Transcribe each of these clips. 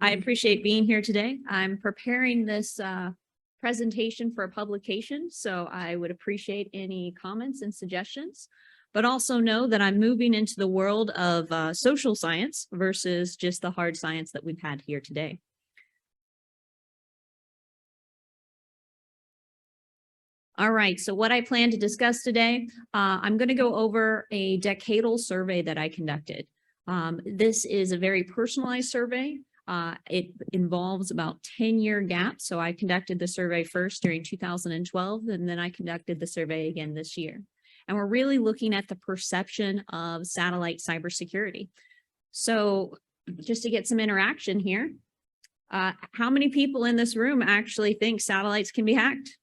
I appreciate being here today. I'm preparing this presentation for a publication, so I would appreciate any comments and suggestions, but also know that I'm moving into the world of social science versus just the hard science that we've had here today. All right, so what I plan to discuss today, I'm going to go over a decadal survey that I conducted. This is a very personalized survey. It involves about 10-year gaps. So I conducted the survey first during 2012, and then I conducted the survey again this year. And we're really looking at the perception of satellite cybersecurity. So just to get some interaction here, how many people in this room actually think satellites can be hacked?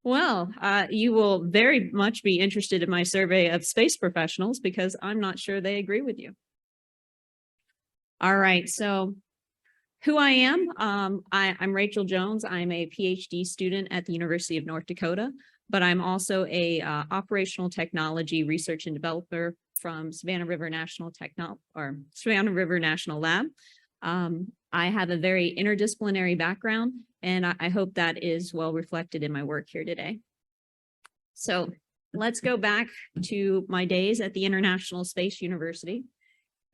Well, you will very much be interested in my survey of space professionals because I'm not sure they agree with you. All right, so who I am, I'm Rachel Jones. I'm a Ph.D. student at the University of North Dakota, but I'm also a operational technology research and developer from Savannah River National Lab. I have a very interdisciplinary background, and I hope that is well reflected in my work here today. So let's go back to my days at the International Space University.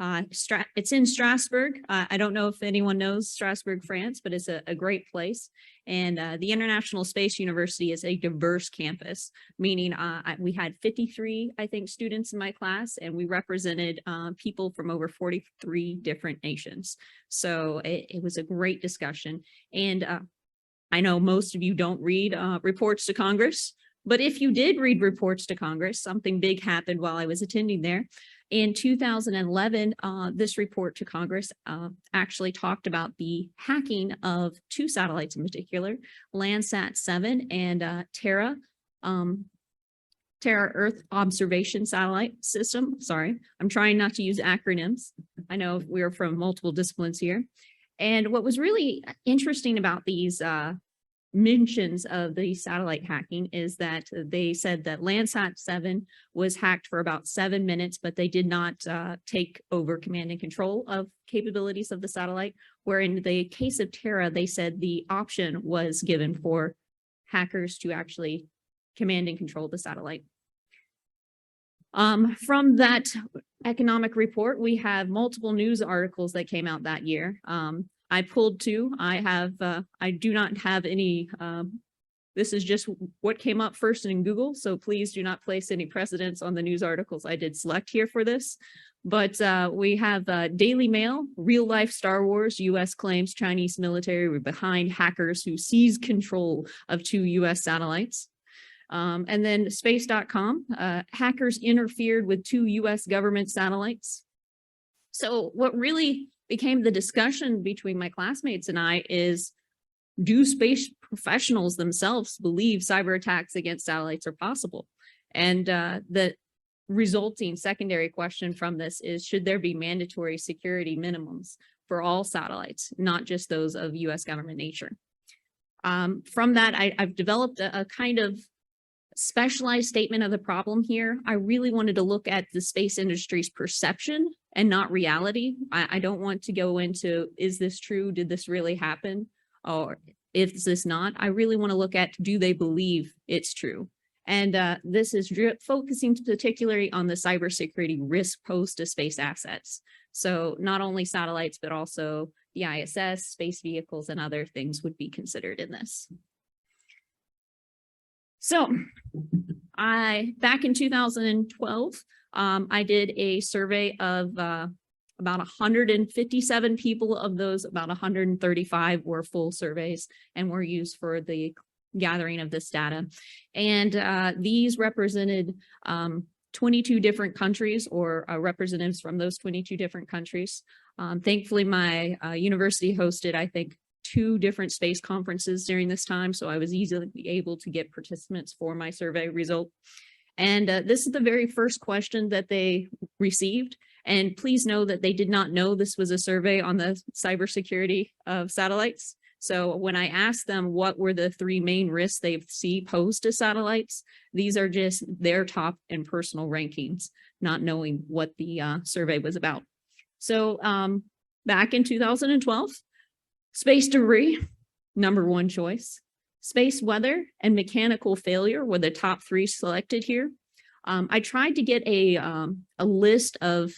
It's in Strasbourg. I don't know if anyone knows Strasbourg, France, but it's a great place. And the International Space University is a diverse campus, meaning we had 53, I think, students in my class, and we represented people from over 43 different nations. So it was a great discussion. And I know most of you don't read reports to Congress, but if you did read reports to Congress, something big happened while I was attending there. In 2011, this report to Congress actually talked about the hacking of two satellites in particular, Landsat 7 and Terra Earth Observation Satellite System. Sorry, I'm trying not to use acronyms. I know we're from multiple disciplines here. And what was really interesting about these mentions of the satellite hacking is that they said that Landsat 7 was hacked for about 7 minutes, but they did not take over command and control of capabilities of the satellite, where in the case of Terra, they said the option was given for hackers to actually command and control the satellite. From that economic report, we have multiple news articles that came out that year. I pulled two. I do not have any, this is just what came up first in Google, so please do not place any precedents on the news articles I did select here for this. But we have Daily Mail, real life Star Wars, US claims Chinese military were behind hackers who seized control of 2 US satellites. And then space.com, hackers interfered with 2 US government satellites. So what really became the discussion between my classmates and I is, do space professionals themselves believe cyber attacks against satellites are possible? And the resulting secondary question from this is, should there be mandatory security minimums for all satellites, not just those of US government nature? From that, I've developed a kind of specialized statement of the problem here. I really wanted to look at the space industry's perception and not reality. I don't want to go into, is this true? Did this really happen? Or is this not? I really want to look at, do they believe it's true? And this is focusing particularly on the cybersecurity risk posed to space assets. So not only satellites, but also the ISS, space vehicles, and other things would be considered in this. So back in 2012, I did a survey of about 157 people. Of those, about 135 were full surveys and were used for the gathering of this data. And these represented 22 different countries, or representatives from those 22 different countries. Thankfully, my university hosted, I think, 2 different space conferences during this time, so I was easily able to get participants for my survey result. And this is the very first question that they received. And please know that they did not know this was a survey on the cybersecurity of satellites. So when I asked them what were the 3 main risks they see posed to satellites, these are just their top and personal rankings. not knowing what the survey was about. So back in 2012, space debris, #1 choice. Space weather and mechanical failure were the top 3 selected here. I tried to get a list of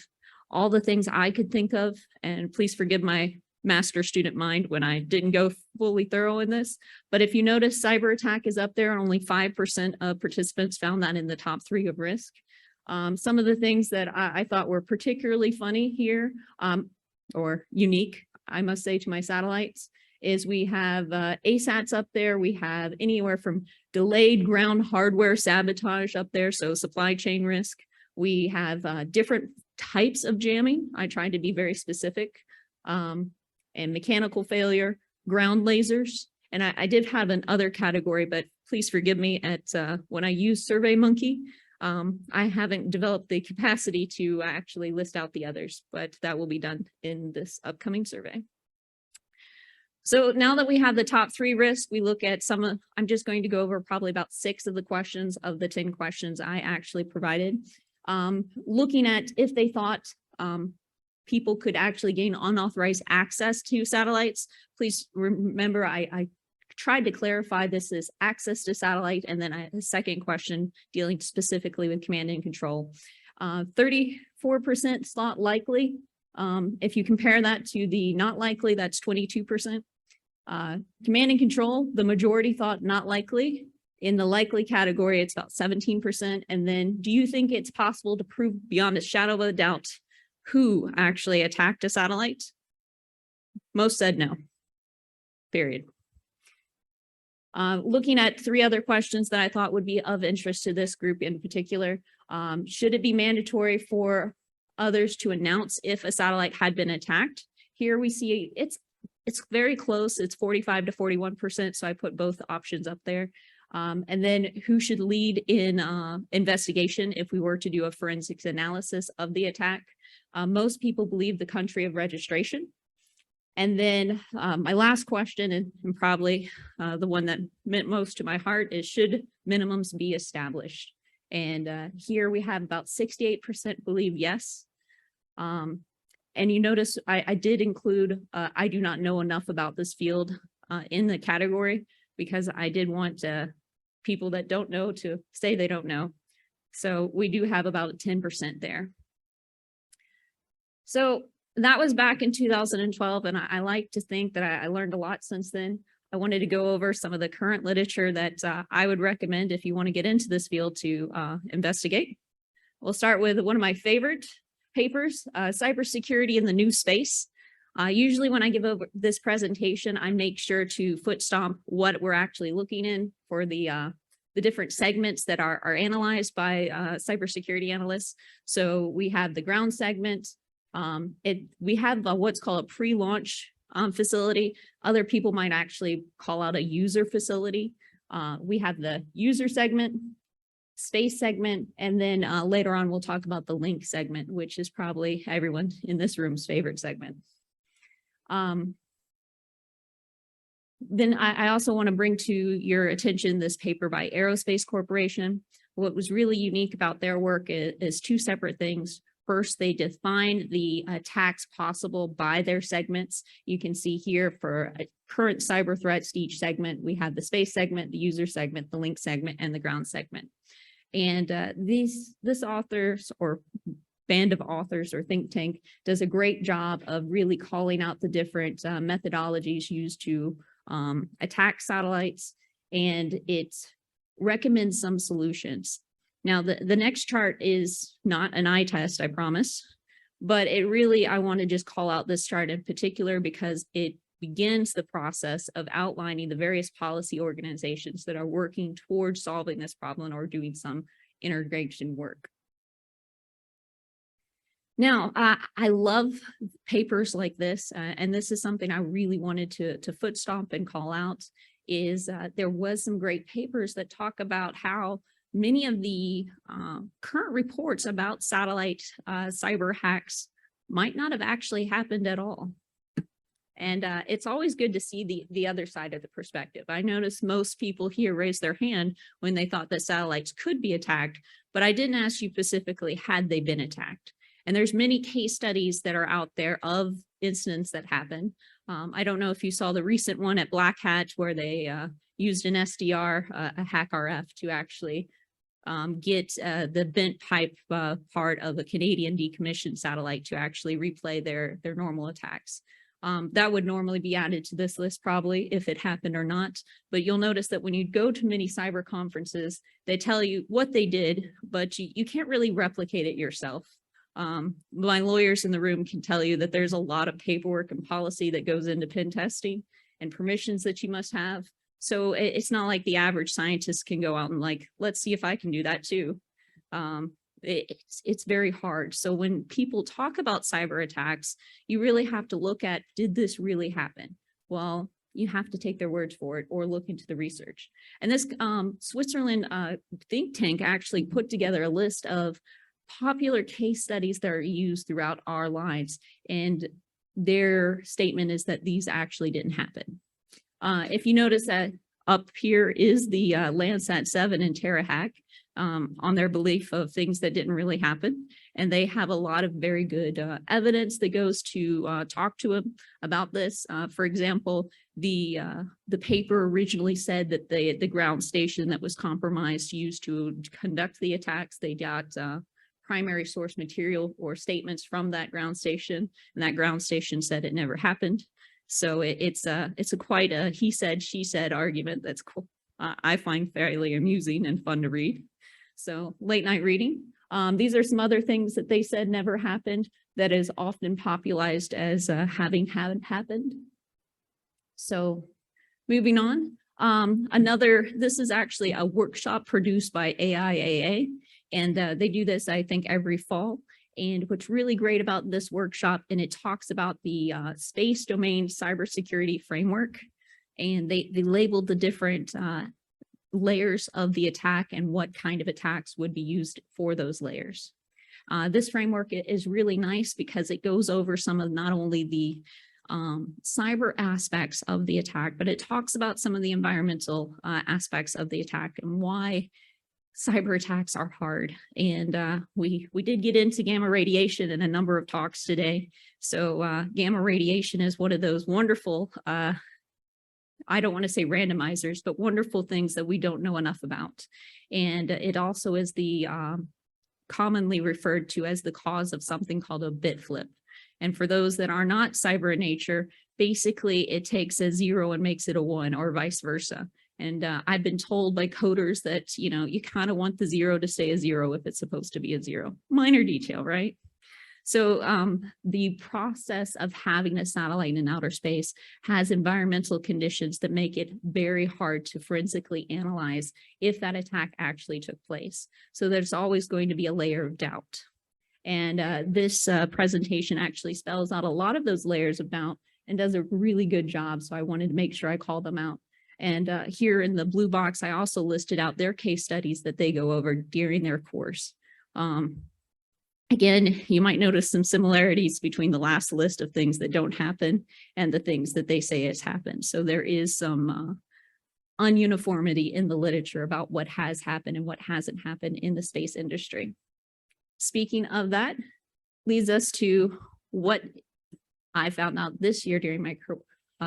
all the things I could think of, and please forgive my master student mind when I didn't go fully thorough in this. But if you notice, cyber attack is up there, and only 5% of participants found that in the top 3 of risk. Some of the things that I thought were particularly funny here, or unique, I must say, to my satellites, is we have ASATs up there. We have anywhere from delayed ground hardware sabotage up there, so supply chain risk. We have different types of jamming. I tried to be very specific, and mechanical failure, ground lasers. And I did have an other category, but please forgive me when I use SurveyMonkey. I haven't developed the capacity to actually list out the others, but that will be done in this upcoming survey. So now that we have the top 3 risks, we look at I'm just going to go over probably about 6 of the questions of the 10 questions I actually provided. Looking at if they thought people could actually gain unauthorized access to satellites. Please remember, I tried to clarify this as access to satellite, and then a second question dealing specifically with command and control. 34% thought likely. If you compare that to the not likely, that's 22%. Command and control, the majority thought not likely. In the likely category, it's about 17%. And then, do you think it's possible to prove beyond a shadow of a doubt who actually attacked a satellite? Most said no, period. Looking at 3 other questions that I thought would be of interest to this group in particular. Should it be mandatory for others to announce if a satellite had been attacked? Here we see it's very close. It's 45 to 41%. So I put both options up there. And then who should lead in investigation if we were to do a forensics analysis of the attack? Most people believe the country of registration. And then my last question, and probably the one that meant most to my heart, is should minimums be established? And here we have about 68% believe yes. And you notice I did include, I do not know enough about this field in the category, because I did want people that don't know to say they don't know. So we do have about 10% there. So that was back in 2012, and I like to think that I learned a lot since then. I wanted to go over some of the current literature that I would recommend if you want to get into this field to investigate. We'll start with one of my favorite papers, Cybersecurity in the New Space. Usually when I give over this presentation, I make sure to foot stomp what we're actually looking in for the different segments that are analyzed by cybersecurity analysts. So we have the ground segment. We have what's called a pre-launch facility. Other people might actually call out a user facility. We have the user segment, space segment, and then later on we'll talk about the link segment, which is probably everyone in this room's favorite segment. Then I also want to bring to your attention this paper by Aerospace Corporation. What was really unique about their work is 2 separate things. First, they defined the attacks possible by their segments. You can see here for current cyber threats to each segment, we have the space segment, the user segment, the link segment, and the ground segment. And this authors or band of authors or think tank does a great job of really calling out the different methodologies used to attack satellites, and it recommends some solutions. Now, the next chart is not an eye test, I promise, but it really, I want to just call out this chart in particular because it begins the process of outlining the various policy organizations that are working towards solving this problem or doing some integration work. Now, I love papers like this, and this is something I really wanted to foot stomp and call out, is there was some great papers that talk about how many of the current reports about satellite cyber hacks might not have actually happened at all. And it's always good to see the other side of the perspective. I noticed most people here raised their hand when they thought that satellites could be attacked, but I didn't ask you specifically, had they been attacked? And there's many case studies that are out there of incidents that happen. I don't know if you saw the recent one at Black Hat where they used an SDR, a hack RF, to actually get the bent pipe part of a Canadian decommissioned satellite to actually replay their normal attacks. That would normally be added to this list probably if it happened or not, but you'll notice that when you go to many cyber conferences, they tell you what they did, but you can't really replicate it yourself. My lawyers in the room can tell you that there's a lot of paperwork and policy that goes into pen testing and permissions that you must have. So it's not like the average scientist can go out and like, let's see if I can do that too. It's very hard. So when people talk about cyber attacks, you really have to look at, did this really happen? Well, you have to take their words for it or look into the research. And this Switzerland think tank actually put together a list of popular case studies that are used throughout our lives. And their statement is that these actually didn't happen. If you notice that up here is the Landsat 7 and Terra hack on their belief of things that didn't really happen. And they have a lot of very good evidence that goes to talk to them about this. For example, the paper originally said that the ground station that was compromised used to conduct the attacks, they got primary source material or statements from that ground station, and that ground station said it never happened. So it's a quite a he said, she said argument that's cool. I find fairly amusing and fun to read. So late night reading. These are some other things that they said never happened that is often popularized as having happened. So moving on. This is actually a workshop produced by AIAA, and they do this, I think, every fall. And what's really great about this workshop, and it talks about the space domain cybersecurity framework, and they labeled the different layers of the attack and what kind of attacks would be used for those layers. This framework is really nice because it goes over some of not only the cyber aspects of the attack, but it talks about some of the environmental aspects of the attack and why cyber attacks are hard. And we did get into gamma radiation in a number of talks today. So gamma radiation is one of those wonderful, I don't want to say randomizers, but wonderful things that we don't know enough about. And it also is the commonly referred to as the cause of something called a bit flip. And for those that are not cyber in nature, basically it takes a 0 and makes it a 1 or vice versa. And I've been told by coders that, you know, you kind of want the 0 to stay a 0 if it's supposed to be a 0. Minor detail, right? So the process of having a satellite in outer space has environmental conditions that make it very hard to forensically analyze if that attack actually took place. So there's always going to be a layer of doubt. And this presentation actually spells out a lot of those layers of doubt and does a really good job. So I wanted to make sure I called them out. And here in the blue box, I also listed out their case studies that they go over during their course. Again, you might notice some similarities between the last list of things that don't happen and the things that they say has happened. So there is some ununiformity in the literature about what has happened and what hasn't happened in the space industry. Speaking of that, leads us to what I found out this year during my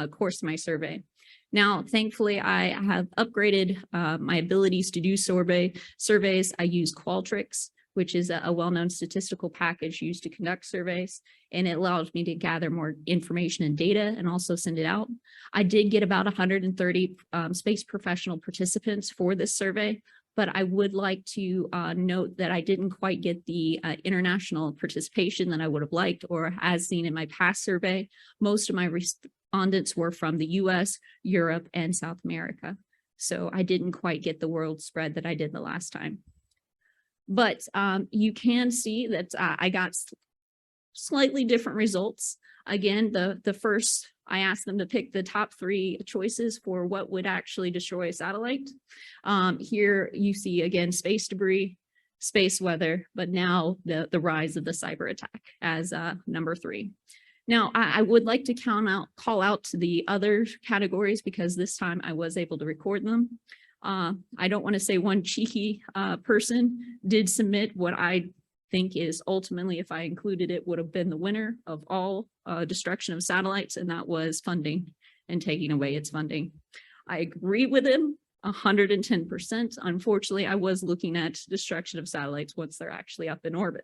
course, my survey. Now, thankfully, I have upgraded my abilities to do surveys. I use Qualtrics, which is a well-known statistical package used to conduct surveys, and it allows me to gather more information and data and also send it out. I did get about 130 space professional participants for this survey, but I would like to note that I didn't quite get the international participation that I would have liked, or as seen in my past survey, most of my respondents were from the US, Europe, and South America. So I didn't quite get the world spread that I did the last time. But you can see that I got slightly different results. Again, the first, I asked them to pick the top 3 choices for what would actually destroy a satellite. Here you see, again, space debris, space weather, but now the rise of the cyber attack as number 3. Now, I would like to call out to the other categories because this time I was able to record them. I don't want to say one cheeky person did submit what I think is ultimately, if I included it, would have been the winner of all destruction of satellites, and that was funding and taking away its funding. I agree with him 110%. Unfortunately, I was looking at destruction of satellites once they're actually up in orbit.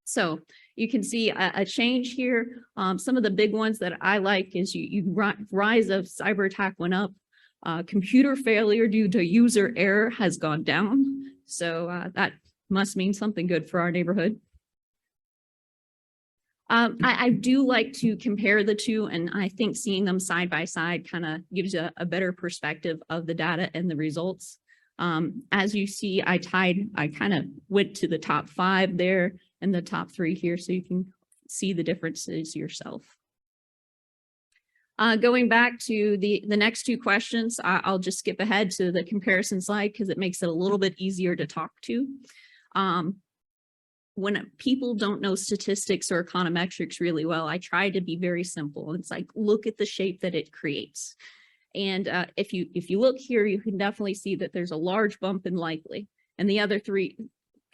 So you can see a change here. Some of the big ones that I like is rise of cyber attack went up. Computer failure due to user error has gone down. So that must mean something good for our neighborhood. I do like to compare the two, and I think seeing them side by side kind of gives you a better perspective of the data and the results. As you see, I kind of went to the top 5 there and the top 3 here, so you can see the differences yourself. Going back to the next 2 questions, I'll just skip ahead to the comparison slide because it makes it a little bit easier to talk to. When people don't know statistics or econometrics really well, I try to be very simple. It's like, look at the shape that it creates. And if you look here, you can definitely see that there's a large bump in likely, and the other 3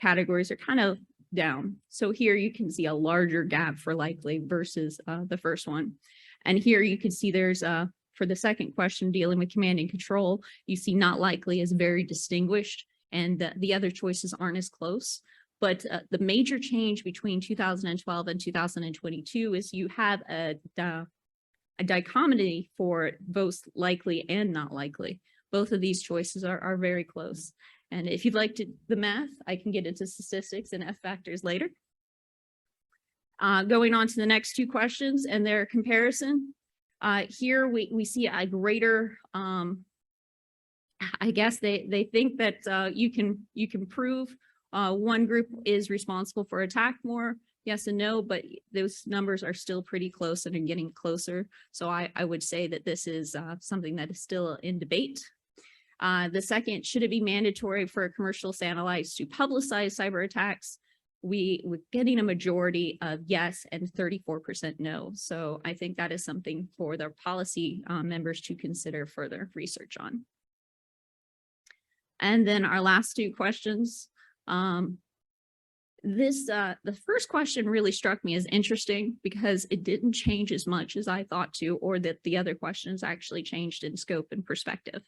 categories are kind of down. So here you can see a larger gap for likely versus the first one. And here you can see there's for the second question dealing with command and control, you see not likely is very distinguished, and the other choices aren't as close. But the major change between 2012 and 2022 is you have a dichotomy for both likely and not likely. Both of these choices are very close. And if you'd like the math, I can get into statistics and F factors later. Going on to the next 2 questions and their comparison. Here we see a greater, I guess they think that you can prove one group is responsible for attack more, yes and no, but those numbers are still pretty close and are getting closer. So I would say that this is something that is still in debate. The second, should it be mandatory for commercial satellites to publicize cyber attacks? We're getting a majority of yes and 34% no. So I think that is something for the policy members to consider further research on. And then our last 2 questions. The first question really struck me as interesting because it didn't change as much as I thought to, or that the other questions actually changed in scope and perspective.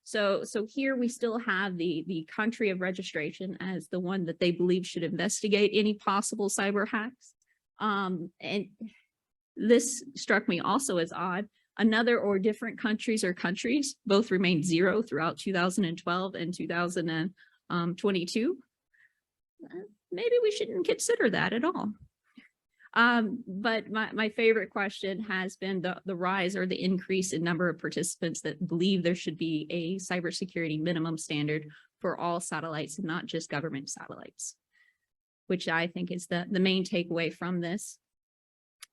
So here we still have the country of registration as the one that they believe should investigate any possible cyber hacks. And this struck me also as odd. Another or different countries or countries both remained 0 throughout 2012 and 2022. Maybe we shouldn't consider that at all. But my favorite question has been the rise or the increase in number of participants that believe there should be a cybersecurity minimum standard for all satellites and not just government satellites, which I think is the main takeaway from this.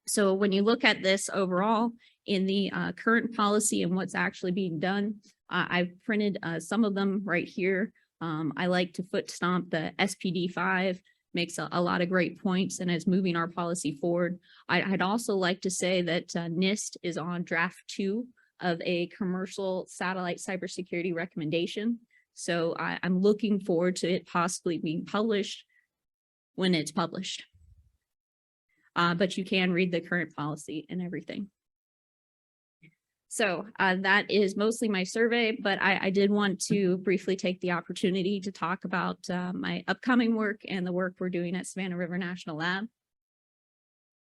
So when you look at this overall in the current policy and what's actually being done, I've printed some of them right here. I like to foot stomp the SPD5, makes a lot of great points and is moving our policy forward. I'd also like to say that NIST is on draft 2 of a commercial satellite cybersecurity recommendation. So I'm looking forward to it possibly being published when it's published. But you can read the current policy and everything. So that is mostly my survey, but I did want to briefly take the opportunity to talk about my upcoming work and the work we're doing at Savannah River National Lab.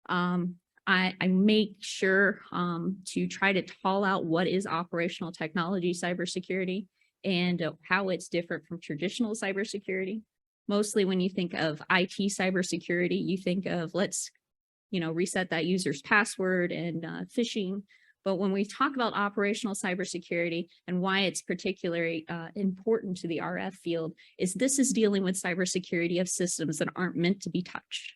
I make sure to try to call out what is operational technology cybersecurity and how it's different from traditional cybersecurity. Mostly when you think of IT cybersecurity, you think of let's, reset that user's password and phishing. But when we talk about operational cybersecurity and why it's particularly important to the RF field, this is dealing with cybersecurity of systems that aren't meant to be touched.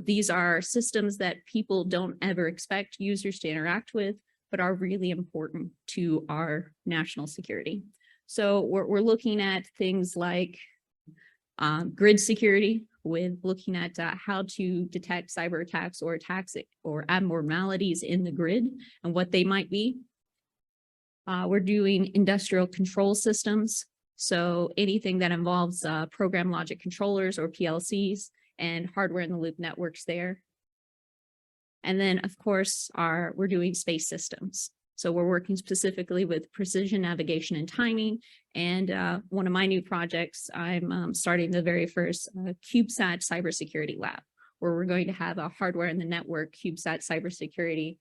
These are systems that people don't ever expect users to interact with, but are really important to our national security. So we're looking at things like Grid security, with looking at how to detect cyber attacks or attacks or abnormalities in the grid and what they might be. We're doing industrial control systems. So anything that involves program logic controllers or PLCs and hardware in the loop networks there. And then, of course, we're doing space systems. So we're working specifically with precision navigation and timing. And one of my new projects, I'm starting the very first CubeSat cybersecurity lab, where we're going to have a hardware in the network CubeSat cybersecurity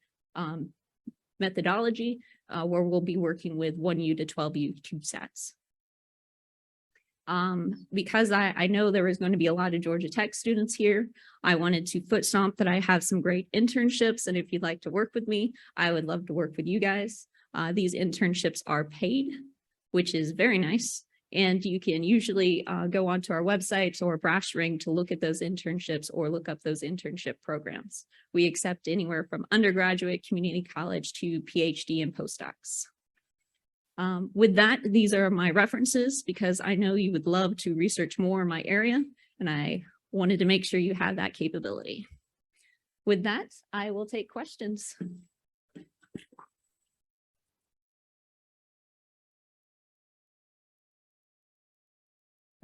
methodology, where we'll be working with 1U to 12U CubeSats. Because I know there was going to be a lot of Georgia Tech students here, I wanted to foot stomp that I have some great internships. And if you'd like to work with me, I would love to work with you guys. These internships are paid, which is very nice. And you can usually go onto our websites or Brass Ring to look at those internships or look up those internship programs. We accept anywhere from undergraduate, community college to Ph.D. and postdocs. With that, these are my references because I know you would love to research more in my area, and I wanted to make sure you have that capability. With that, I will take questions.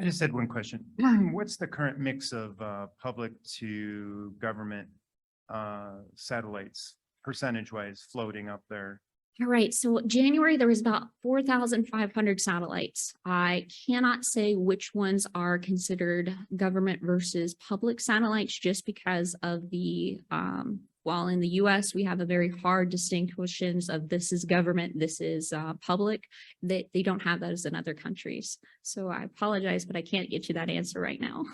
I just had one question. What's the current mix of public to government satellites percentage-wise floating up there? All right, so January, there was about 4,500 satellites. I cannot say which ones are considered government versus public satellites just because of the, while in the US, we have a very hard distinctions of this is government, this is public, they don't have those in other countries. So I apologize, but I can't get you that answer right now.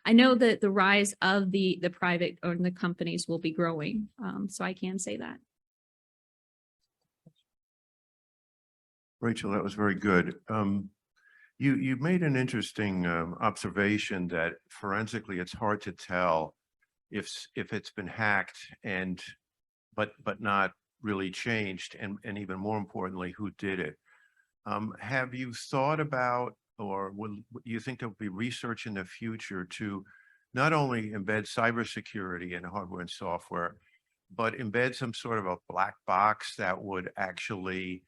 I know that the rise of the private or the companies will be growing, so I can say that. Rachel, that was very good. You made an interesting observation that forensically it's hard to tell if it's been hacked but not really changed, and even more importantly, who did it. Have you thought about, or will you think there'll be research in the future to not only embed cybersecurity in hardware and software, but embed some sort of a black box that would actually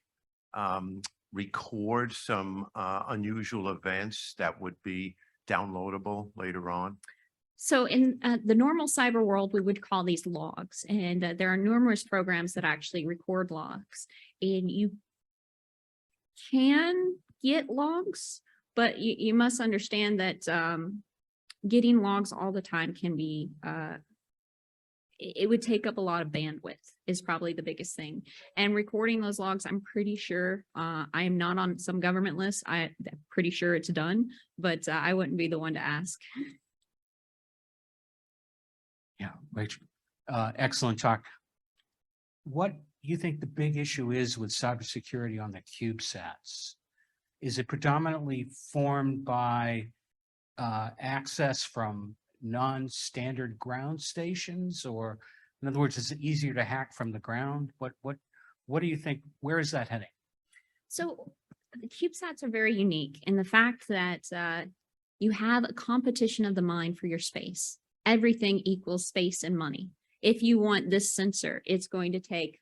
record some unusual events that would be downloadable later on? So in the normal cyber world, we would call these logs, and there are numerous programs that actually record logs, and you can get logs, but you must understand that getting logs all the time can be, it would take up a lot of bandwidth is probably the biggest thing. And recording those logs, I'm pretty sure, I am not on some government list. I'm pretty sure it's done, but I wouldn't be the one to ask. Yeah, Rachel, excellent talk. What do you think the big issue is with cybersecurity on the CubeSats? Is it predominantly formed by access from non-standard ground stations, or in other words, is it easier to hack from the ground? What do you think? Where is that heading? So the CubeSats are very unique in the fact that you have a competition of the mind for your space. Everything equals space and money. If you want this sensor, it's going to take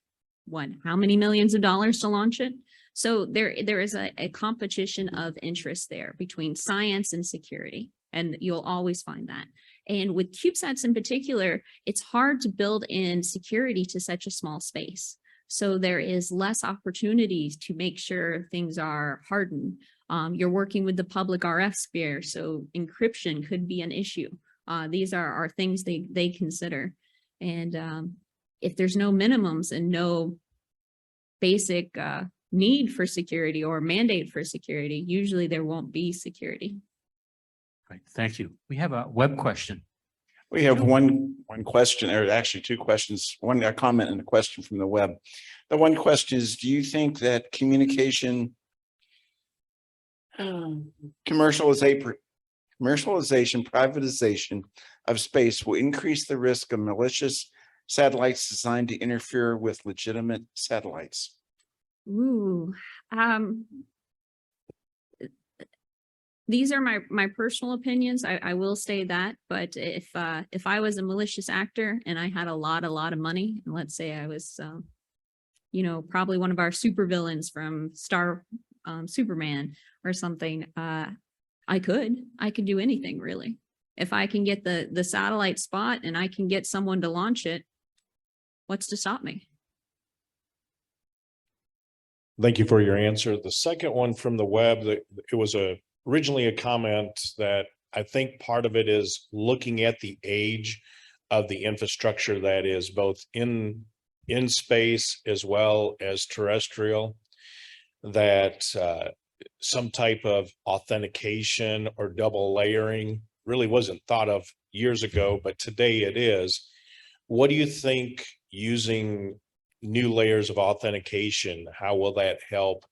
how many millions of dollars to launch it? So there is a competition of interest there between science and security, and you'll always find that. And with CubeSats in particular, it's hard to build in security to such a small space. So there is less opportunities to make sure things are hardened. You're working with the public RF sphere, so encryption could be an issue. These are things they consider. And if there's no minimums and no basic need for security or mandate for security, usually there won't be security. Right, thank you. We have a web question. We have one question, or actually two questions, a comment and a question from the web. The one question is, do you think that communication commercialization, privatization of space will increase the risk of malicious satellites designed to interfere with legitimate satellites? Ooh, These are my personal opinions. I will say that, but if I was a malicious actor and I had a lot of money, and let's say I was, you know, probably one of our supervillains from Superman or something, I could do anything really. If I can get the satellite spot and I can get someone to launch it, what's to stop me? Thank you for your answer. The second one from the web, that it was originally a comment that I think part of it is looking at the age of the infrastructure that is both in space as well as terrestrial, that some type of authentication or double layering really wasn't thought of years ago, but today it is. What do you think using new layers of authentication, how will that help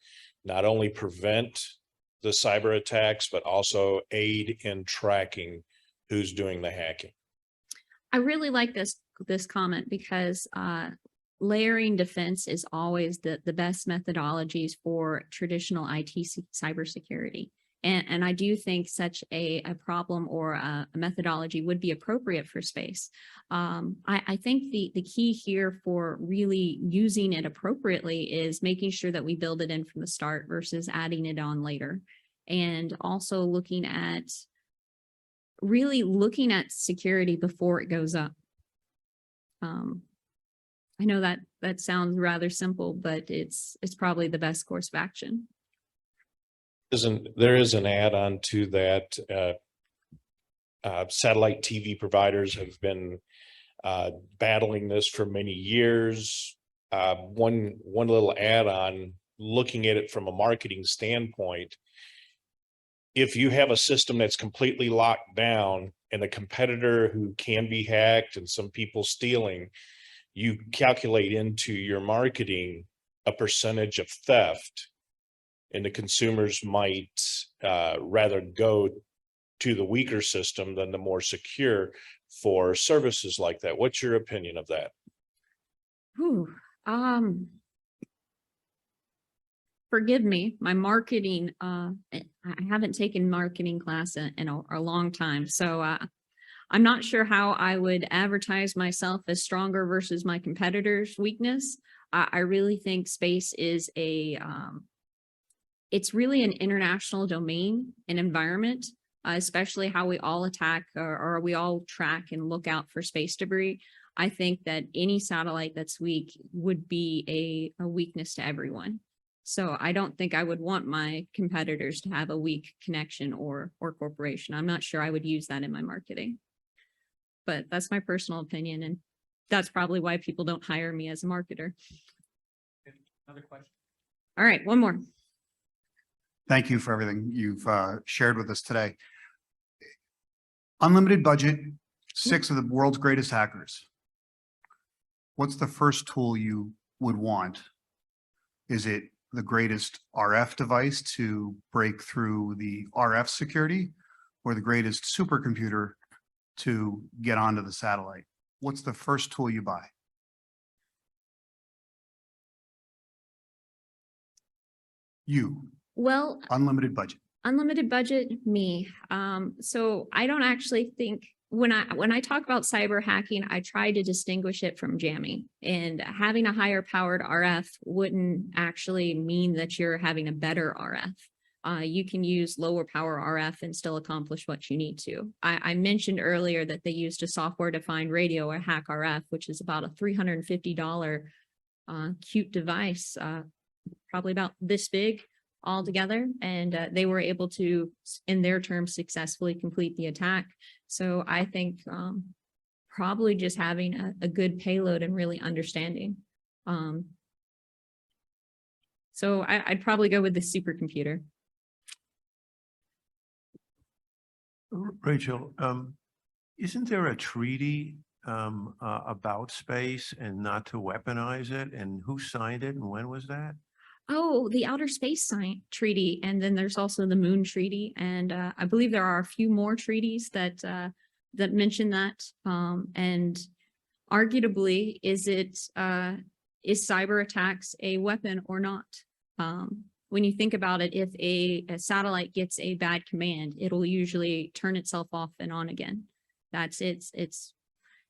not only prevent the cyber attacks, but also aid in tracking who's doing the hacking? I really like this comment because layering defense is always the best methodologies for traditional IT cybersecurity. And I do think such a problem or a methodology would be appropriate for space. I think the key here for really using it appropriately is making sure that we build it in from the start versus adding it on later. And also really looking at security before it goes up. I know that sounds rather simple, but it's probably the best course of action. There is an add-on to that. Satellite TV providers have been battling this for many years. One little add-on, looking at it from a marketing standpoint, if you have a system that's completely locked down and a competitor who can be hacked and some people stealing, you calculate into your marketing a percentage of theft, and the consumers might rather go to the weaker system than the more secure for services like that. What's your opinion of that? Forgive me, my marketing, I haven't taken marketing class in a long time. So I'm not sure how I would advertise myself as stronger versus my competitors' weakness. I really think space is it's really an international domain and environment, especially how we all attack or we all track and look out for space debris. I think that any satellite that's weak would be a weakness to everyone. So I don't think I would want my competitors to have a weak connection or corporation. I'm not sure I would use that in my marketing, but that's my personal opinion. And that's probably why people don't hire me as a marketer. Another question? All right, one more. Thank you for everything you've shared with us today. Unlimited budget, 6 of the world's greatest hackers. What's the first tool you would want? Is it the greatest RF device to break through the RF security, or the greatest supercomputer to get onto the satellite? What's the first tool you buy? You. Well, Unlimited budget. unlimited budget, me. So I don't actually think when I talk about cyber hacking, I try to distinguish it from jamming, and having a higher powered RF wouldn't actually mean that you're having a better RF. You can use lower power RF and still accomplish what you need to. I mentioned earlier that they used a software defined radio or hack RF, which is about a $350 cute device, probably about this big altogether, and they were able to, in their terms, successfully complete the attack. So I think probably just having a good payload and really understanding. So I'd probably go with the supercomputer. Rachel, isn't there a treaty about space and not to weaponize it? And who signed it and when was that? Oh, the Outer Space Treaty, and then there's also the Moon Treaty, and I believe there are a few more treaties that that mention that. And arguably, is cyber attacks a weapon or not? when you think about it, if a satellite gets a bad command, it'll usually turn itself off and on again. That's it's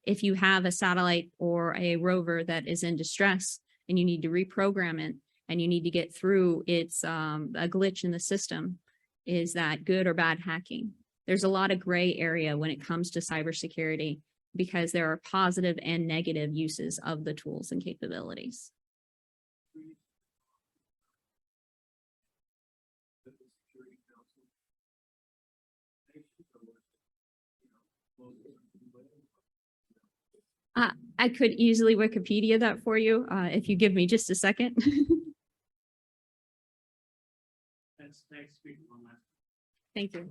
if you have a satellite or a rover that is in distress and you need to reprogram it and you need to get through its a glitch in the system, is that good or bad hacking? There's a lot of gray area when it comes to cybersecurity because there are positive and negative uses of the tools and capabilities. I could easily Wikipedia that for you if you give me just a second. Thank you.